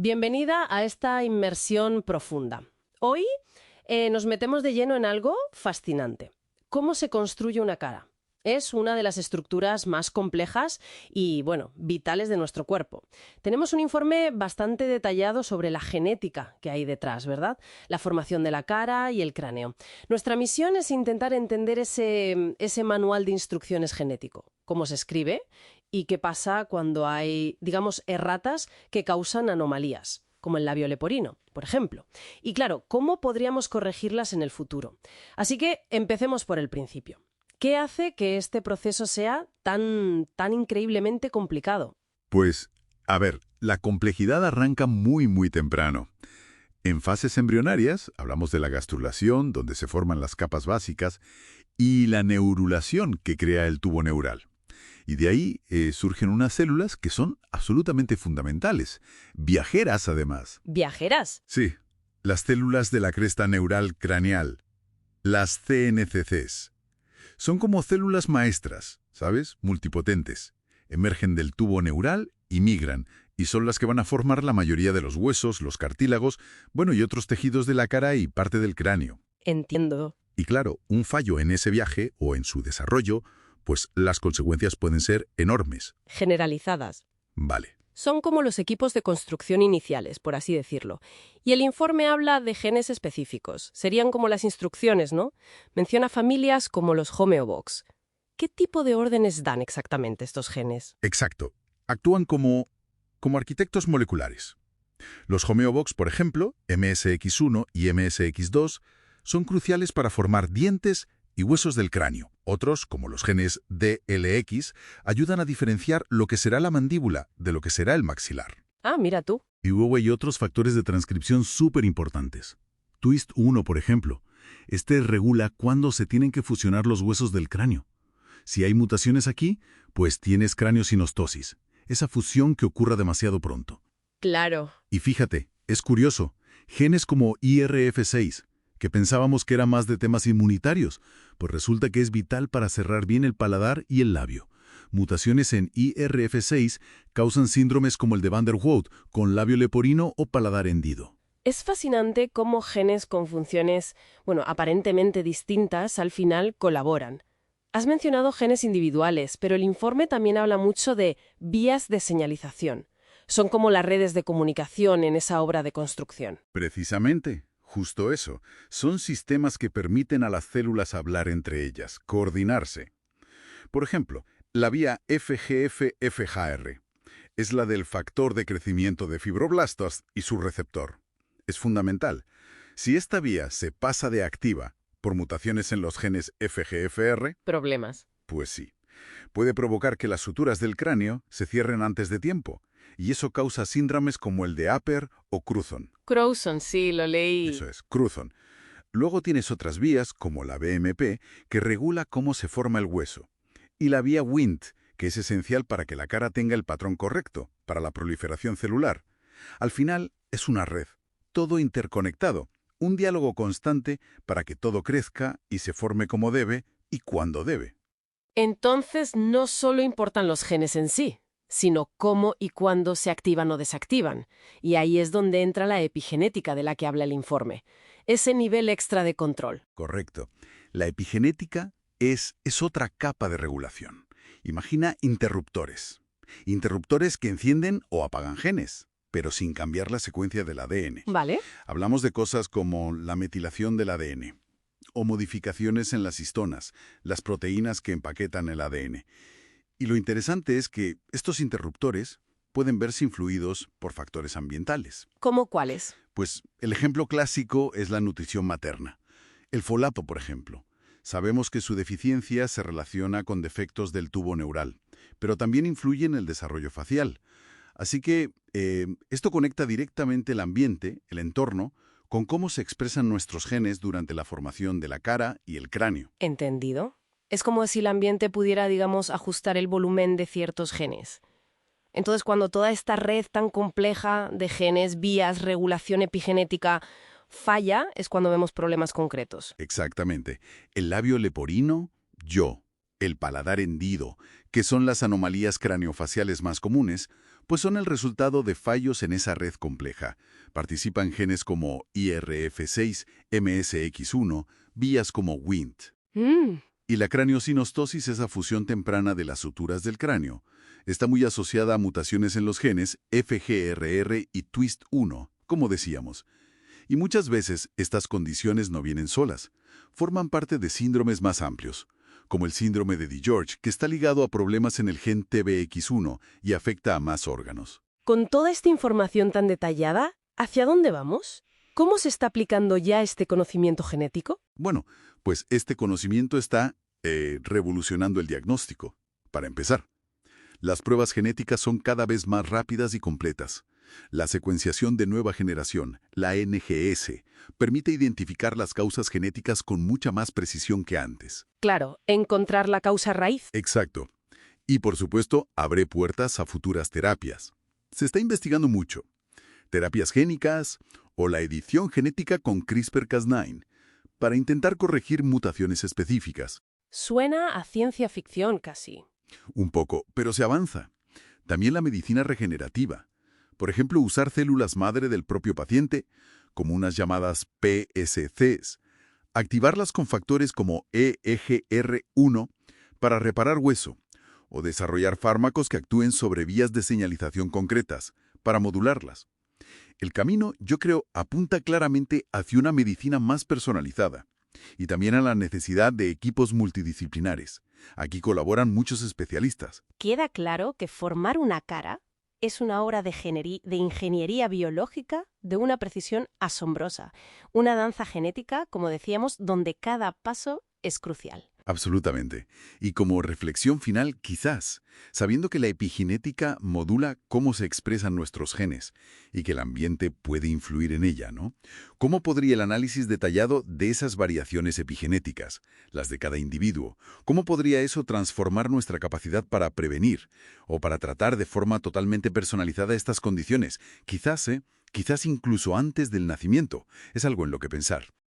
Bienvenida a esta inmersión profunda. Hoy nos metemos de lleno en algo fascinante. ¿Cómo se construye una cara? Es una de las estructuras más complejas y, vitales de nuestro cuerpo. Tenemos un informe bastante detallado sobre la genética que hay detrás, ¿verdad? La formación de la cara y el cráneo. Nuestra misión es intentar entender ese manual de instrucciones genético. Cómo se escribe y qué pasa cuando hay, erratas que causan anomalías, como el labio leporino, por ejemplo. Y claro, ¿cómo podríamos corregirlas en el futuro? Así que empecemos por el principio. ¿Qué hace que este proceso sea tan increíblemente complicado? Pues, a ver, la complejidad arranca muy temprano. En fases embrionarias, hablamos de la gastrulación, donde se forman las capas básicas, y la neurulación que crea el tubo neural. Y de ahí surgen unas células que son absolutamente fundamentales, viajeras además. ¿Viajeras? Sí, las células de la cresta neural craneal, las CNCCs. Son como células maestras, ¿sabes? Multipotentes. Emergen del tubo neural y migran, y son las que van a formar la mayoría de los huesos, los cartílagos, y otros tejidos de la cara y parte del cráneo. Entiendo. Y claro, un fallo en ese viaje o en su desarrollo, pues las consecuencias pueden ser enormes. Generalizadas. Vale. Son como los equipos de construcción iniciales, por así decirlo. Y el informe habla de genes específicos. Serían como las instrucciones, ¿no? Menciona familias como los homeobox. ¿Qué tipo de órdenes dan exactamente estos genes? Exacto. Actúan como arquitectos moleculares. Los homeobox, por ejemplo, MSX1 y MSX2, son cruciales para formar dientes y huesos del cráneo. Otros, como los genes DLX, ayudan a diferenciar lo que será la mandíbula de lo que será el maxilar. Ah, mira tú. Y luego hay otros factores de transcripción súper importantes. Twist1, por ejemplo. Este regula cuándo se tienen que fusionar los huesos del cráneo. Si hay mutaciones aquí, pues tienes craniosinostosis, esa fusión que ocurra demasiado pronto. Claro. Y fíjate, es curioso, genes como IRF6, que pensábamos que era más de temas inmunitarios, pues resulta que es vital para cerrar bien el paladar y el labio. Mutaciones en IRF6 causan síndromes como el de Van der Waals, con labio leporino o paladar hendido. Es fascinante cómo genes con funciones, aparentemente distintas, al final colaboran. Has mencionado genes individuales, pero el informe también habla mucho de vías de señalización. Son como las redes de comunicación en esa obra de construcción. Precisamente. Justo eso. Son sistemas que permiten a las células hablar entre ellas, coordinarse. Por ejemplo, la vía FGF-FGR es la del factor de crecimiento de fibroblastos y su receptor. Es fundamental. Si esta vía se pasa de activa por mutaciones en los genes FGFR, Problemas. pues sí, puede provocar que las suturas del cráneo se cierren antes de tiempo, y eso causa síndromes como el de Upper o Cruzon. Cruzon, sí, lo leí. Eso es, Cruzon. Luego tienes otras vías, como la BMP, que regula cómo se forma el hueso. Y la vía Wnt, que es esencial para que la cara tenga el patrón correcto, para la proliferación celular. Al final, es una red, todo interconectado, un diálogo constante para que todo crezca y se forme como debe y cuando debe. Entonces, no solo importan los genes en sí, sino cómo y cuándo se activan o desactivan. Y ahí es donde entra la epigenética de la que habla el informe. Ese nivel extra de control. Correcto. La epigenética es otra capa de regulación. Imagina interruptores. Interruptores que encienden o apagan genes, pero sin cambiar la secuencia del ADN. ¿Vale? Hablamos de cosas como la metilación del ADN, o modificaciones en las histonas, las proteínas que empaquetan el ADN. Y lo interesante es que estos interruptores pueden verse influidos por factores ambientales. ¿Cómo cuáles? Pues el ejemplo clásico es la nutrición materna. El folato, por ejemplo. Sabemos que su deficiencia se relaciona con defectos del tubo neural, pero también influye en el desarrollo facial. Así que esto conecta directamente el ambiente, el entorno, con cómo se expresan nuestros genes durante la formación de la cara y el cráneo. ¿Entendido? Es como si el ambiente pudiera, ajustar el volumen de ciertos genes. Entonces, cuando toda esta red tan compleja de genes, vías, regulación epigenética falla, es cuando vemos problemas concretos. Exactamente. El labio leporino, el paladar hendido, que son las anomalías craneofaciales más comunes, Pues son el resultado de fallos en esa red compleja. Participan genes como IRF6, MSX1, vías como WNT. Mm, Y la craniosinostosis es la fusión temprana de las suturas del cráneo. Está muy asociada a mutaciones en los genes FGRR y TWIST1, como decíamos. Y muchas veces estas condiciones no vienen solas. Forman parte de síndromes más amplios, como el síndrome de DiGeorge, que está ligado a problemas en el gen TBX1 y afecta a más órganos. Con toda esta información tan detallada, ¿hacia dónde vamos? ¿Cómo se está aplicando ya este conocimiento genético? Bueno, pues este conocimiento está revolucionando el diagnóstico. Para empezar, las pruebas genéticas son cada vez más rápidas y completas. La secuenciación de nueva generación, la NGS, permite identificar las causas genéticas con mucha más precisión que antes. Claro, encontrar la causa raíz. Exacto. Y por supuesto, abre puertas a futuras terapias. Se está investigando mucho. Terapias génicas o la edición genética con CRISPR-Cas9 para intentar corregir mutaciones específicas. Suena a ciencia ficción casi. Un poco, pero se avanza. También la medicina regenerativa. Por ejemplo, usar células madre del propio paciente, como unas llamadas PSCs. Activarlas con factores como EGR1 para reparar hueso. O desarrollar fármacos que actúen sobre vías de señalización concretas, para modularlas. El camino, yo creo, apunta claramente hacia una medicina más personalizada. Y también a la necesidad de equipos multidisciplinares. Aquí colaboran muchos especialistas. Queda claro que formar una cara es una obra de ingeniería biológica de una precisión asombrosa. Una danza genética, como decíamos, donde cada paso es crucial. Absolutamente. Y como reflexión final, quizás, sabiendo que la epigenética modula cómo se expresan nuestros genes y que el ambiente puede influir en ella, ¿no? ¿Cómo podría el análisis detallado de esas variaciones epigenéticas, las de cada individuo, cómo podría eso transformar nuestra capacidad para prevenir o para tratar de forma totalmente personalizada estas condiciones? Quizás incluso antes del nacimiento. Es algo en lo que pensar.